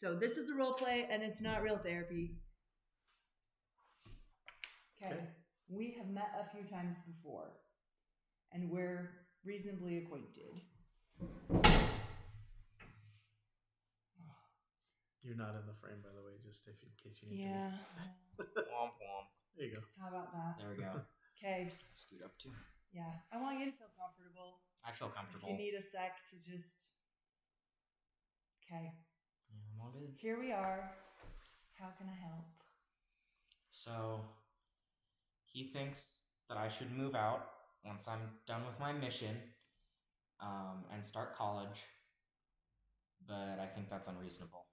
So this is a role play, and it's not real therapy. Okay. We have met a few times before, and we're reasonably acquainted. You're not in the frame, by the way, just in case you need to. Womp womp. There you go. How about that? There we go. Okay. Scoot up too. Yeah. I want you to feel comfortable. I feel comfortable. If you need a sec to just... Okay. Yeah, I'm all good. Here we are. How can I help? So, he thinks that I should move out once I'm done with my mission and start college, but I think that's unreasonable.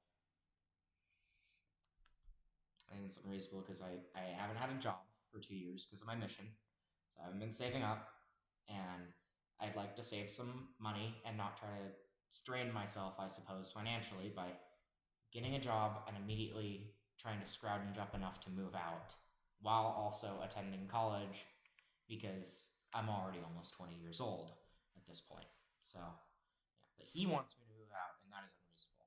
I think it's unreasonable because I haven't had a job for 2 years because of my mission, so I haven't been saving up, and I'd like to save some money and not try to strain myself, I suppose, financially by getting a job and immediately trying to scrounge up enough to move out while also attending college because I'm already almost 20 years old at this point. So, yeah, but he wants me to move out, and that is unreasonable.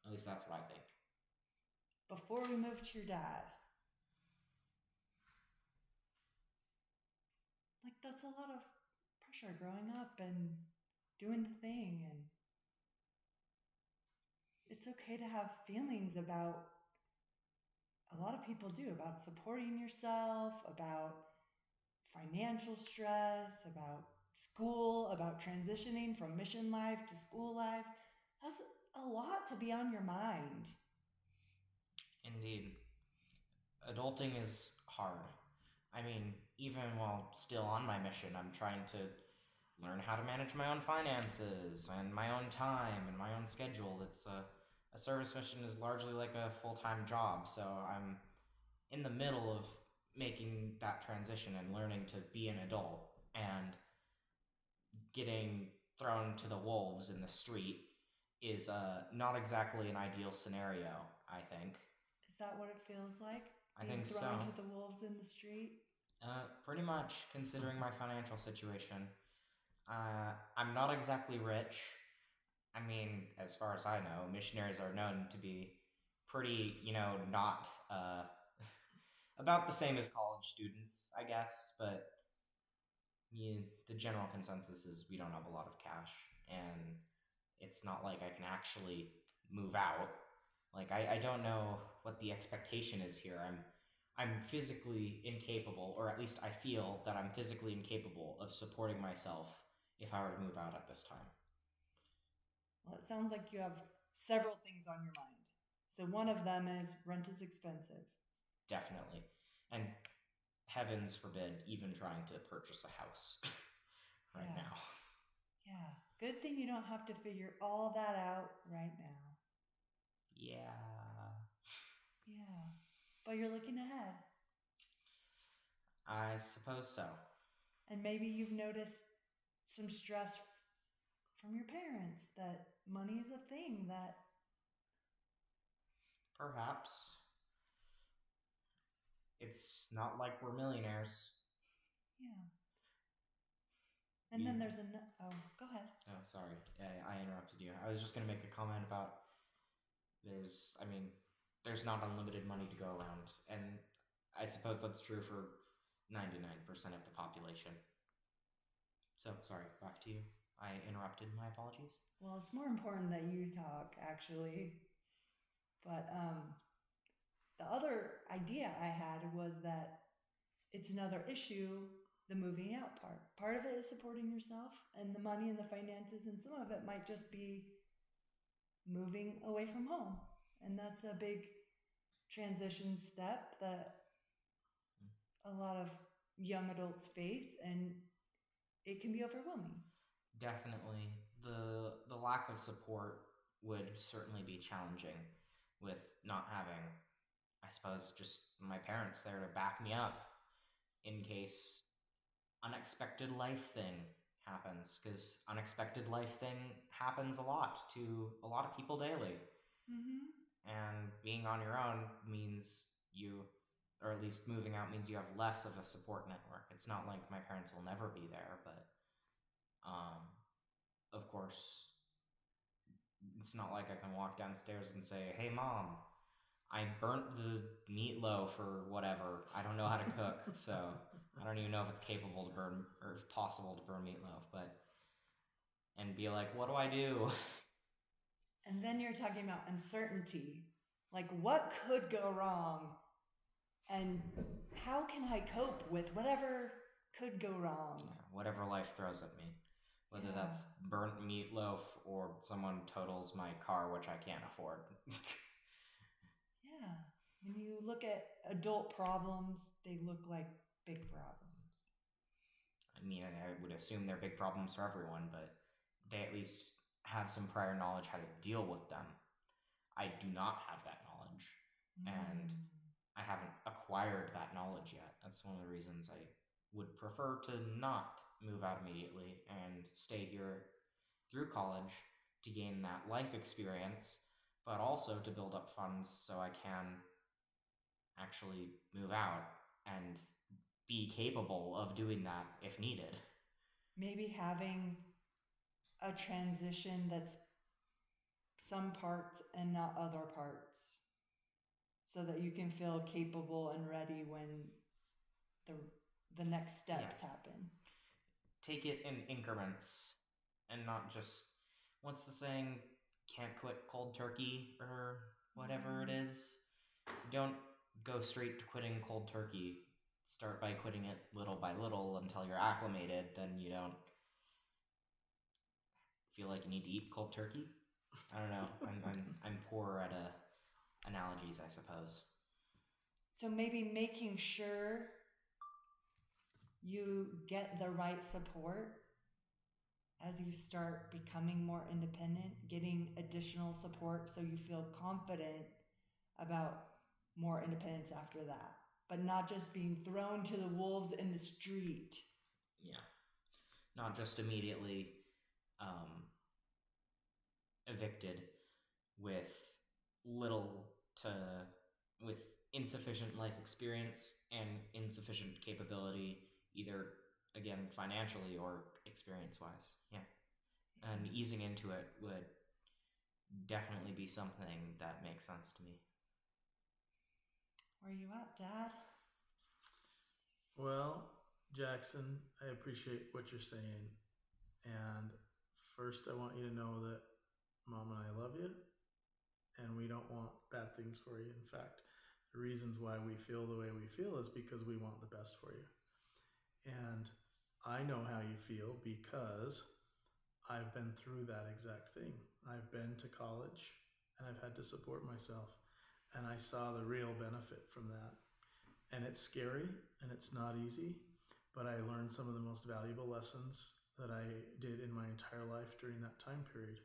At least that's what I think. Before we move to your dad, like, that's a lot of pressure growing up and doing the thing, and it's okay to have feelings about, a lot of people do, about supporting yourself, about financial stress, about school, about transitioning from mission life to school life. That's a lot to be on your mind. Indeed. Adulting is hard. I mean, even while still on my mission, I'm trying to learn how to manage my own finances and my own time and my own schedule. It's a service mission is largely like a full-time job, so I'm in the middle of making that transition and learning to be an adult, and getting thrown to the wolves in the street is not exactly an ideal scenario, I think. Is that what it feels like? I think so. Thrown to the wolves in the street? Pretty much, considering my financial situation. I'm not exactly rich. I mean, as far as I know, missionaries are known to be pretty, not about the same as college students, I guess, but the general consensus is we don't have a lot of cash, and it's not like I can actually move out. Like, I don't know what the expectation is here. I'm physically incapable, or at least I feel that I'm physically incapable of supporting myself if I were to move out at this time. Well, it sounds like you have several things on your mind. So one of them is rent is expensive. Definitely. And heavens forbid even trying to purchase a house right now. Yeah. Good thing you don't have to figure all that out right now. Yeah. But you're looking ahead. I suppose so. And maybe you've noticed some stress from your parents, that money is a thing that... Perhaps. It's not like we're millionaires. Yeah. And then there's go ahead. Oh, sorry. I interrupted you. I was just going to make a comment about there's not unlimited money to go around. And I suppose that's true for 99% of the population. So, sorry, back to you. I interrupted. My apologies. Well, it's more important that you talk, actually. But the other idea I had was that it's another issue, the moving out part. Part of it is supporting yourself and the money and the finances, and some of it might just be moving away from home. And that's a big transition step that a lot of young adults face, and it can be overwhelming. Definitely. The lack of support would certainly be challenging, with not having, I suppose, just my parents there to back me up in case unexpected life thing happens, because unexpected life thing happens a lot to a lot of people daily. Mm-hmm. And being on your own means or at least moving out means you have less of a support network. It's not like my parents will never be there, but of course, it's not like I can walk downstairs and say, "Hey, mom, I burnt the meatloaf or whatever. I don't know how to cook, so I don't even know if it's capable to burn or if possible to burn meatloaf." But and be like, "What do I do?" And then you're talking about uncertainty. Like, what could go wrong? And how can I cope with whatever could go wrong? Whatever life throws at me. Whether Yeah. that's burnt meatloaf or someone totals my car, which I can't afford. Yeah. When you look at adult problems, they look like big problems. I mean, I would assume they're big problems for everyone, but they at least have some prior knowledge how to deal with them. I do not have that knowledge, and I haven't acquired that knowledge yet. That's one of the reasons I would prefer to not move out immediately and stay here through college to gain that life experience, but also to build up funds so I can actually move out and be capable of doing that if needed. Maybe having a transition that's some parts and not other parts, so that you can feel capable and ready when the next steps happen. Take it in increments and not just, what's the saying, can't quit cold turkey or whatever it is. Don't go straight to quitting cold turkey. Start by quitting it little by little until you're acclimated. Then you don't feel like you need to eat cold turkey. I don't know. I'm poor at analogies, I suppose. So maybe making sure you get the right support as you start becoming more independent, getting additional support so you feel confident about more independence after that, but not just being thrown to the wolves in the street. Yeah. Not just immediately evicted with with insufficient life experience and insufficient capability, either again financially or experience wise. Yeah. And easing into it would definitely be something that makes sense to me. Where are you at, Dad? Well, Jackson, I appreciate what you're saying. And first, I want you to know that Mom and I love you, and we don't want bad things for you. In fact, the reasons why we feel the way we feel is because we want the best for you. And I know how you feel because I've been through that exact thing. I've been to college and I've had to support myself. And I saw the real benefit from that. And it's scary and it's not easy, but I learned some of the most valuable lessons that I did in my entire life during that time period.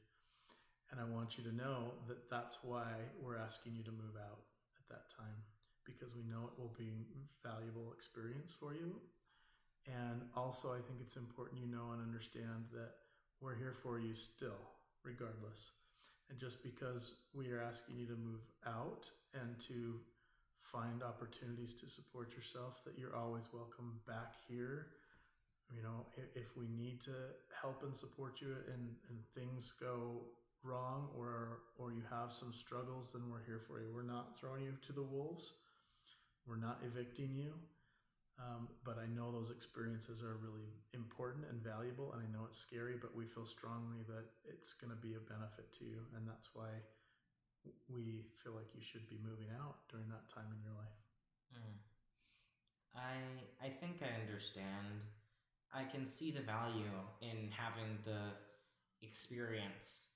And I want you to know that that's why we're asking you to move out at that time, because we know it will be a valuable experience for you. And also, I think it's important you know and understand that we're here for you still, regardless. And just because we are asking you to move out and to find opportunities to support yourself, that you're always welcome back here. You know, if we need to help and support you and things go wrong or you have some struggles, then we're here for you. We're not throwing you to the wolves. We're not evicting you. But I know those experiences are really important and valuable, and I know it's scary, but we feel strongly that it's going to be a benefit to you, and that's why we feel like you should be moving out during that time in your life. I think I understand. I can see the value in having the experience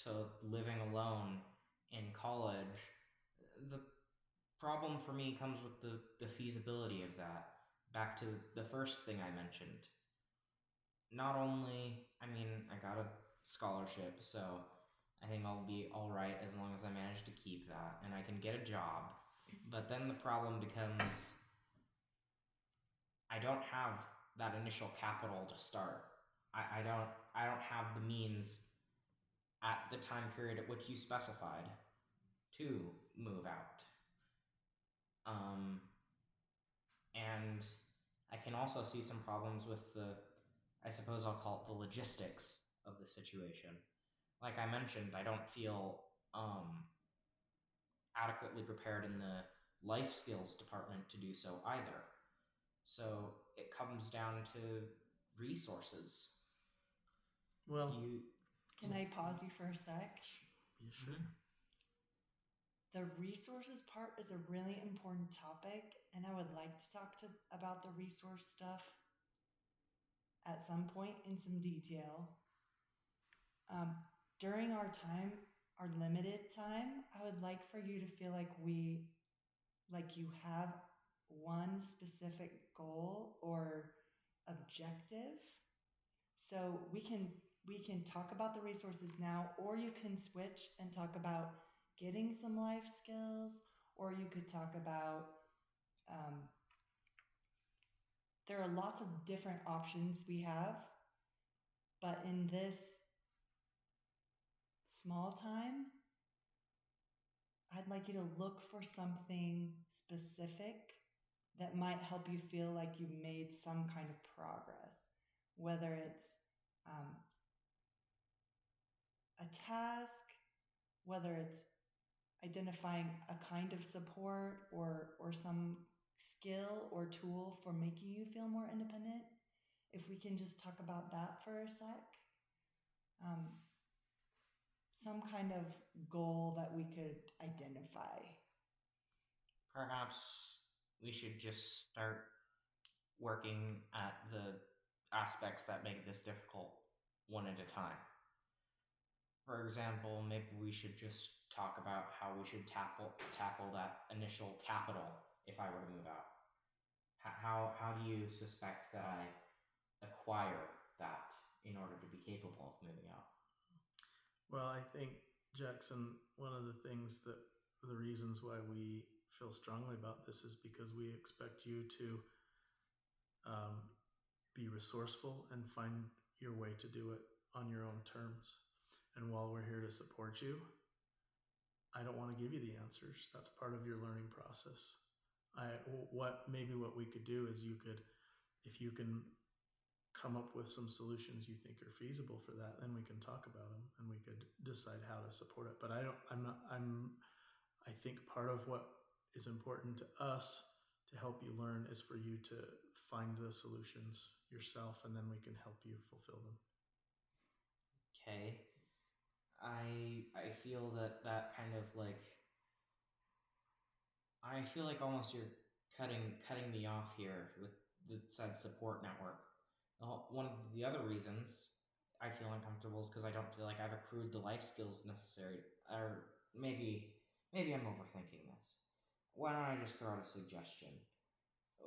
to living alone in college. The problem for me comes with the feasibility of that. Back to the first thing I mentioned. Not only, I mean, I got a scholarship, so I think I'll be all right as long as I manage to keep that and I can get a job. But then the problem becomes I don't have that initial capital to start. I don't have the means at the time period at which you specified to move out. And I can also see some problems with I suppose I'll call it the logistics of the situation. like I mentioned, I don't feel adequately prepared in the life skills department to do so either. So it comes down to resources. Well, Can I pause you for a sec? yeah, sure. The resources part is a really important topic, and I would like to talk about the resource stuff at some point in some detail. During our time, our limited time, I would like for you to feel like you have one specific goal or objective. So we can talk about the resources now, or you can switch and talk about getting some life skills, or you could talk about there are lots of different options we have, but in this small time, I'd like you to look for something specific that might help you feel like you made some kind of progress, whether it's a task, whether it's identifying a kind of support or some skill or tool for making you feel more independent. If we can just talk about that for a sec. Some kind of goal that we could identify. Perhaps we should just start working at the aspects that make this difficult one at a time. For example, maybe we should just talk about how we should tackle that initial capital if I were to move out. How do you suspect that I acquire that in order to be capable of moving out? Well, I think, Jackson, one of the reasons why we feel strongly about this is because we expect you to be resourceful and find your way to do it on your own terms. And while we're here to support you, I don't want to give you the answers. That's part of your learning process. What we could do is if you can come up with some solutions you think are feasible for that, then we can talk about them and we could decide how to support it. But I think part of what is important to us to help you learn is for you to find the solutions yourself, and then we can help you fulfill them. Okay. I feel that kind of like, I feel like almost you're cutting me off here with the said support network. One of the other reasons I feel uncomfortable is because I don't feel like I've accrued the life skills necessary. Or maybe I'm overthinking this. Why don't I just throw out a suggestion?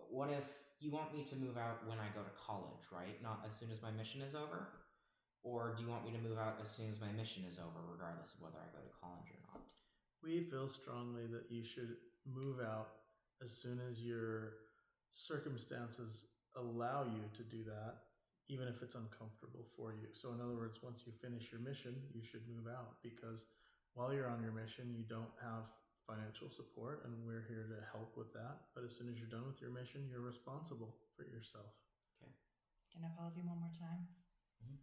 What if you want me to move out when I go to college, right? Not as soon as my mission is over? Or do you want me to move out as soon as my mission is over, regardless of whether I go to college or not? We feel strongly that you should move out as soon as your circumstances allow you to do that, even if it's uncomfortable for you. So in other words, once you finish your mission, you should move out, because while you're on your mission, you don't have financial support, and we're here to help with that. But as soon as you're done with your mission, you're responsible for yourself. Okay. Can I pause you one more time? Mm-hmm.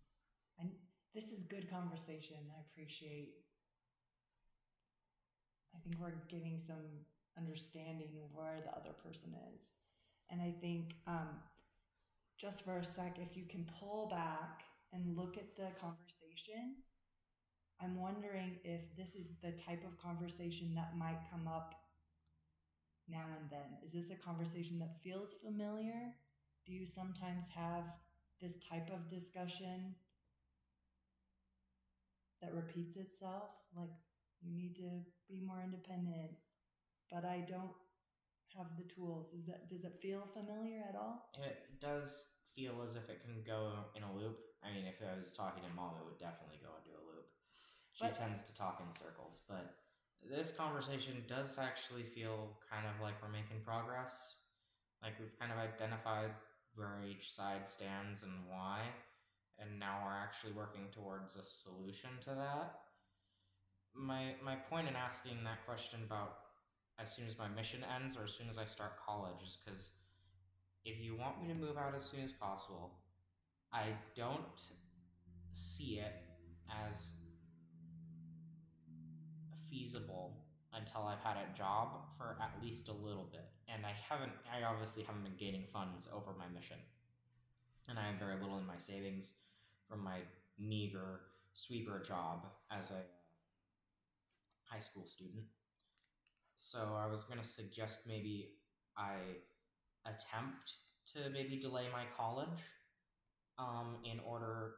And this is good conversation. I think we're getting some understanding of where the other person is. And I think just for a sec, if you can pull back and look at the conversation, I'm wondering if this is the type of conversation that might come up now and then. Is this a conversation that feels familiar? Do you sometimes have this type of discussion that repeats itself? Like, you need to be more independent, but I don't have the tools. Does it feel familiar at all? It does feel as if it can go in a loop. I mean, if I was talking to Mom, it would definitely go into a loop. She tends to talk in circles, but this conversation does actually feel kind of like we're making progress. Like we've kind of identified where each side stands and why, and now we're actually working towards a solution to that. My point in asking that question about as soon as my mission ends or as soon as I start college is because if you want me to move out as soon as possible, I don't see it as feasible until I've had a job for at least a little bit. And I obviously haven't been gaining funds over my mission. And I have very little in my savings from my meager sweeper job as a high school student. So I was going to suggest maybe I attempt to maybe delay my college in order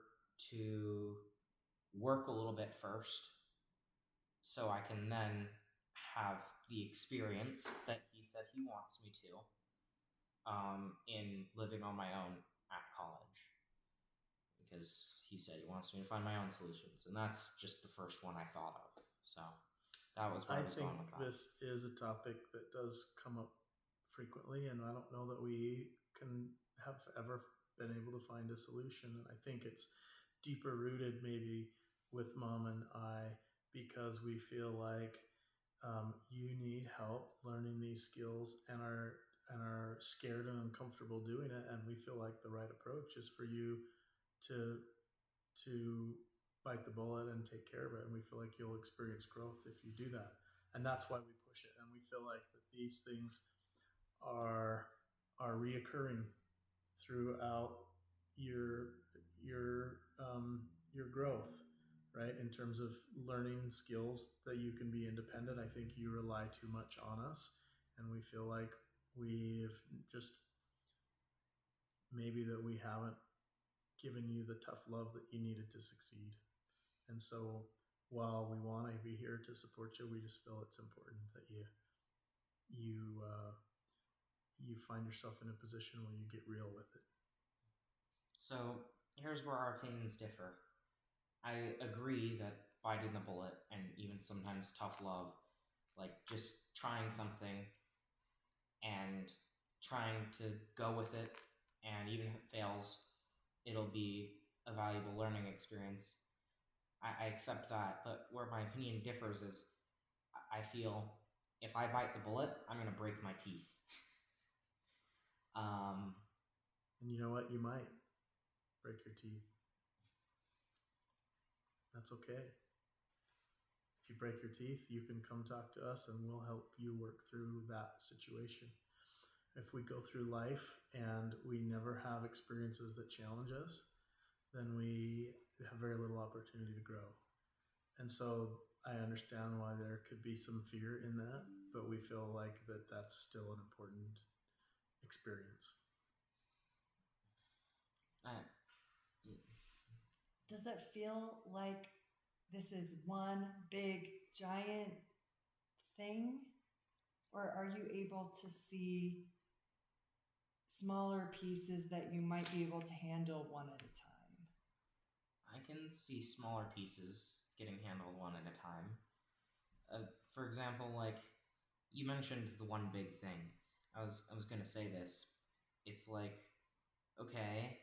to work a little bit first so I can then have the experience that he said he wants me to in living on my own at college, because he said he wants me to find my own solutions, and that's just the first one I thought of. So that was where I was think going with that. this is a topic that does come up frequently, and I don't know that we can have ever been able to find a solution. And I think it's deeper rooted maybe with Mom and I, because we feel like you need help learning these skills and are scared and uncomfortable doing it, and we feel like the right approach is for you to bite the bullet and take care of it, and we feel like you'll experience growth if you do that, and that's why we push it. And we feel like that these things are reoccurring throughout your growth, right? In terms of learning skills that you can be independent. I think you rely too much on us, and we feel like we've just maybe that we haven't given you the tough love that you needed to succeed. And so while we want to be here to support you, we just feel it's important that you find yourself in a position where you get real with it. So here's where our opinions differ. I agree that biting the bullet and even sometimes tough love, like just trying something and trying to go with it, and even if it fails, it'll be a valuable learning experience. I accept that, but where my opinion differs is I feel if I bite the bullet, I'm going to break my teeth. And you know what? You might break your teeth. That's okay. If you break your teeth, you can come talk to us and we'll help you work through that situation. If we go through life and we never have experiences that challenge us, then we have very little opportunity to grow. And so I understand why there could be some fear in that, but we feel like that's still an important experience. Does it feel like this is one big giant thing? Or are you able to see smaller pieces that you might be able to handle one at a time? I can see smaller pieces getting handled one at a time. For example, like you mentioned the one big thing. I was going to say this. It's like, okay,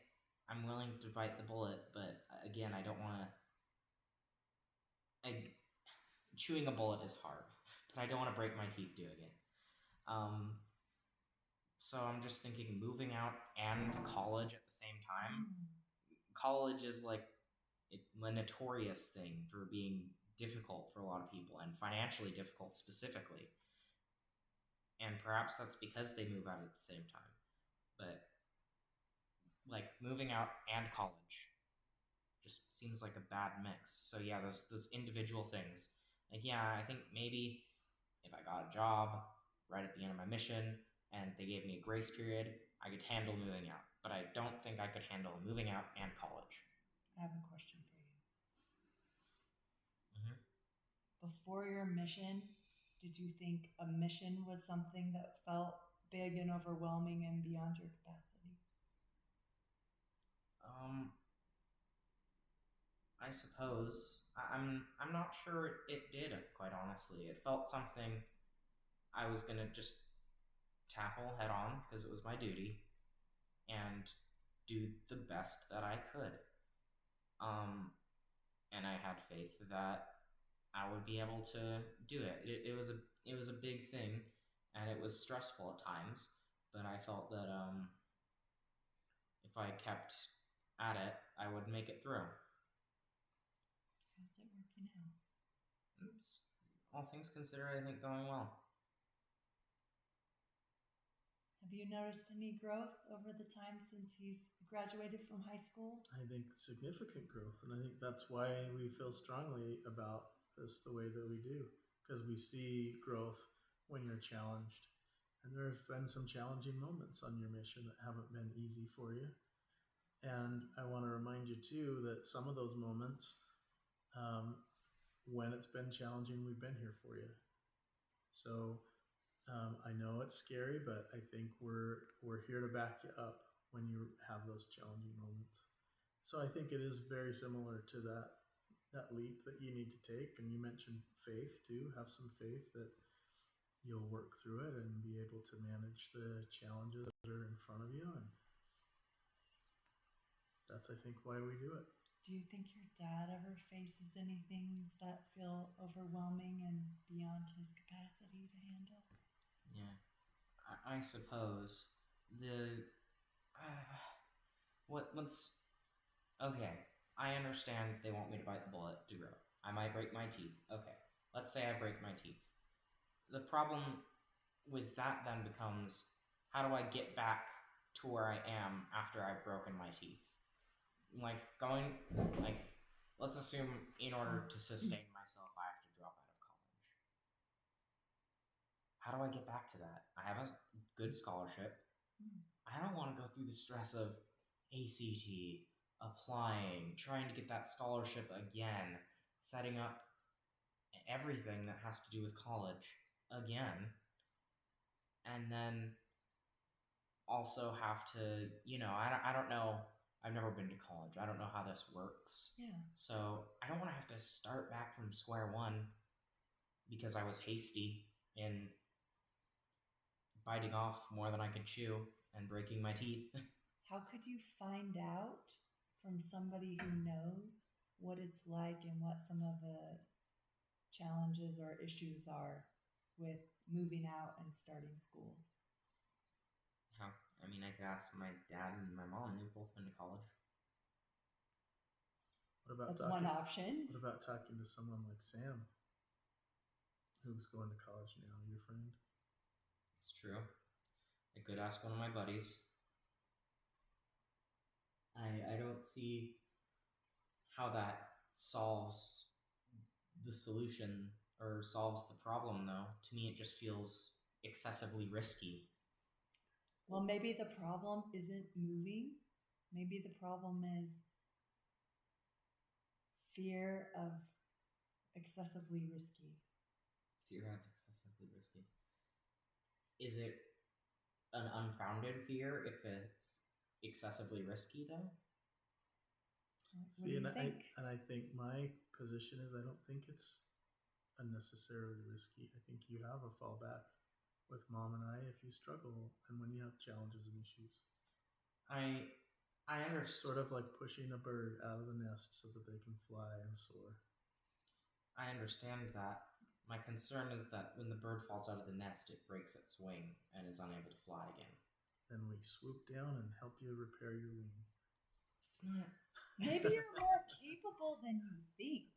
I'm willing to bite the bullet, but again, I don't want to. Chewing a bullet is hard, but I don't want to break my teeth doing it. So I'm just thinking moving out and college at the same time. College is like a notorious thing for being difficult for a lot of people, and financially difficult specifically. And perhaps that's because they move out at the same time. But like moving out and college just seems like a bad mix. So yeah, those individual things. Like yeah, I think maybe if I got a job right at the end of my mission and they gave me a grace period, I could handle moving out. But I don't think I could handle moving out and college. I have a question for you. Mm-hmm. Before your mission, did you think a mission was something that felt big and overwhelming and beyond your capacity? I suppose. I'm not sure it did, quite honestly. It felt something I was gonna just tackle head on because it was my duty and do the best that I could. And I had faith that I would be able to do it. It was a big thing, and it was stressful at times. But I felt that if I kept at it, I would make it through. How's it working out? It's all things considered, I think going well. Have you noticed any growth over the time since he's graduated from high school? I think significant growth, and I think that's why we feel strongly about this the way that we do, because we see growth when you're challenged. And there have been some challenging moments on your mission that haven't been easy for you. And I want to remind you too that some of those moments, when it's been challenging, we've been here for you. So I know it's scary, but I think we're here to back you up when you have those challenging moments. So I think it is very similar to that leap that you need to take. And you mentioned faith too. Have some faith that you'll work through it and be able to manage the challenges that are in front of you. And that's, I think, why we do it. Do you think your dad ever faces any things that feel overwhelming and beyond his capacity to handle? Yeah, I suppose what's okay. I understand they want me to bite the bullet to grow. I might break my teeth. Okay, let's say I break my teeth. The problem with that then becomes, how do I get back to where I am after I've broken my teeth? Let's assume in order to sustain myself, I have to drop out of college. How do I get back to that? I have a good scholarship. I don't want to go through the stress of ACT, applying, trying to get that scholarship again, setting up everything that has to do with college again, and then also have to, I don't know. I've never been to college. I don't know how this works. Yeah. So I don't want to have to start back from square one because I was hasty in biting off more than I could chew and breaking my teeth. How could you find out from somebody who knows what it's like and what some of the challenges or issues are with moving out and starting school? How? I mean, I could ask my dad and my mom. They've both been to college. That's one option. What about talking to someone like Sam, who's going to college now, your friend? It's true. I could ask one of my buddies. I don't see how that solves the solution or solves the problem, though. To me, it just feels excessively risky. Well, maybe the problem isn't moving. Maybe the problem is fear of excessively risky. Fear of excessively risky. Is it an unfounded fear if it's excessively risky, though? What do you think? I think my position is I don't think it's unnecessarily risky. I think you have a fallback with Mom and I if you struggle and when you have challenges and issues. I understand. Sort of like pushing a bird out of the nest so that they can fly and soar. I understand that. My concern is that when the bird falls out of the nest, it breaks its wing and is unable to fly again. Then we swoop down and help you repair your wing. It's not. Maybe you're more capable than you think.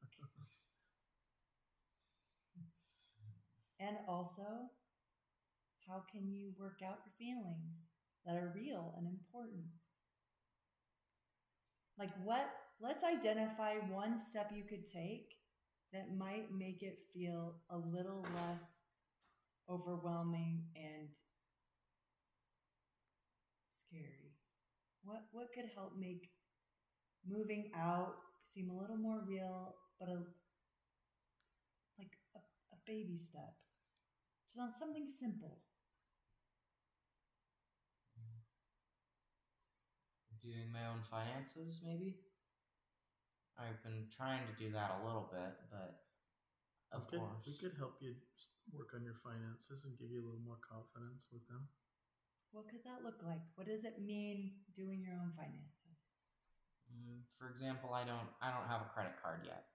And also, how can you work out your feelings that are real and important? Like let's identify one step you could take that might make it feel a little less overwhelming and scary. What could help make moving out seem a little more real, but a baby step? Just something simple. Doing my own finances, maybe? I've been trying to do that a little bit, but of course. We could help you work on your finances and give you a little more confidence with them. What could that look like? What does it mean doing your own finances? For example, I don't have a credit card yet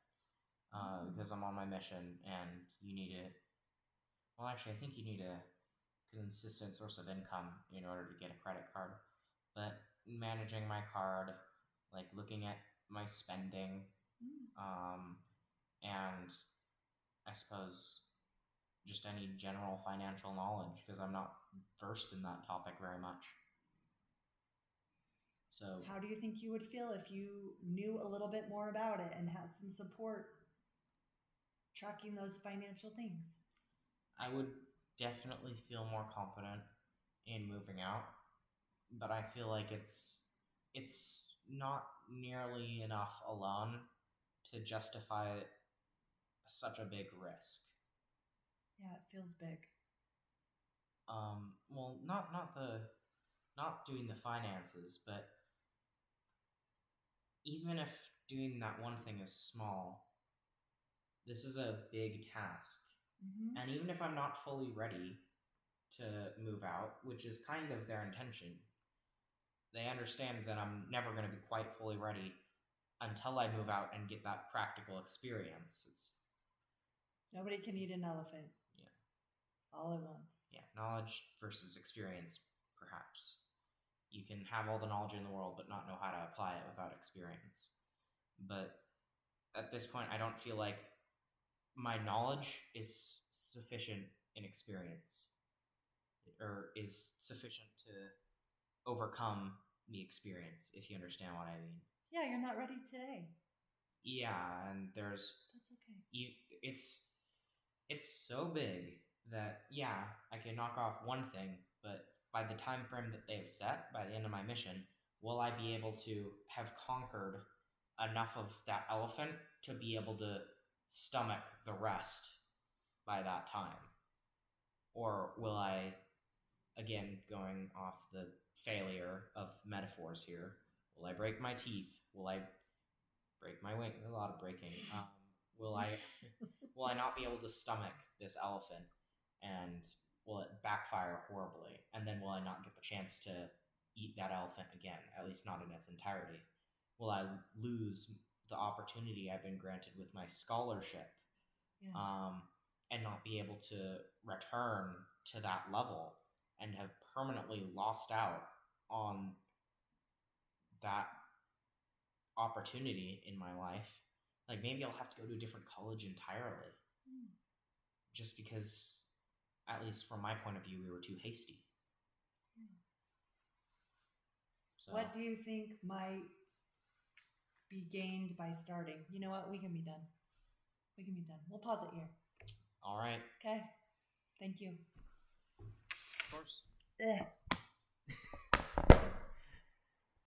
because I'm on my mission, and you need to. Well, actually, I think you need a consistent source of income in order to get a credit card. But managing my card, like looking at my spending, and I suppose just any general financial knowledge because I'm not versed in that topic very much. So, How do you think you would feel if you knew a little bit more about it and had some support tracking those financial things? I would definitely feel more confident in moving out, but I feel like it's not nearly enough alone to justify such a big risk. Yeah, it feels big. Well, not doing the finances, but even if doing that one thing is small, this is a big task. Mm-hmm. And even if I'm not fully ready to move out, which is kind of their intention, they understand that I'm never going to be quite fully ready until I move out and get that practical experience. Nobody can eat an elephant. Yeah. All at once. Yeah, knowledge versus experience, perhaps. You can have all the knowledge in the world but not know how to apply it without experience. But at this point, I don't feel like my knowledge is sufficient in experience or is sufficient to overcome the experience, if you understand what I mean. Yeah, you're not ready today. Yeah, and That's okay. It's so big that yeah, I can knock off one thing, but by the time frame that they've set, by the end of my mission, will I be able to have conquered enough of that elephant to be able to stomach the rest by that time? Or will I, again, going off the failure of metaphors here, will I break my teeth? Will I break my wing? A lot of breaking. Will I not be able to stomach this elephant, and will it backfire horribly? And then will I not get the chance to eat that elephant again, at least not in its entirety? Will I lose the opportunity I've been granted with my scholarship, Yeah. and not be able to return to that level and have permanently lost out on that opportunity in my life? Like maybe I'll have to go to a different college entirely just because, at least from my point of view, we were too hasty. So, What do you think might be gained by starting? You know what? We can be done. We can be done. We'll pause it here. all right. Okay. Thank you. Of course. Ugh.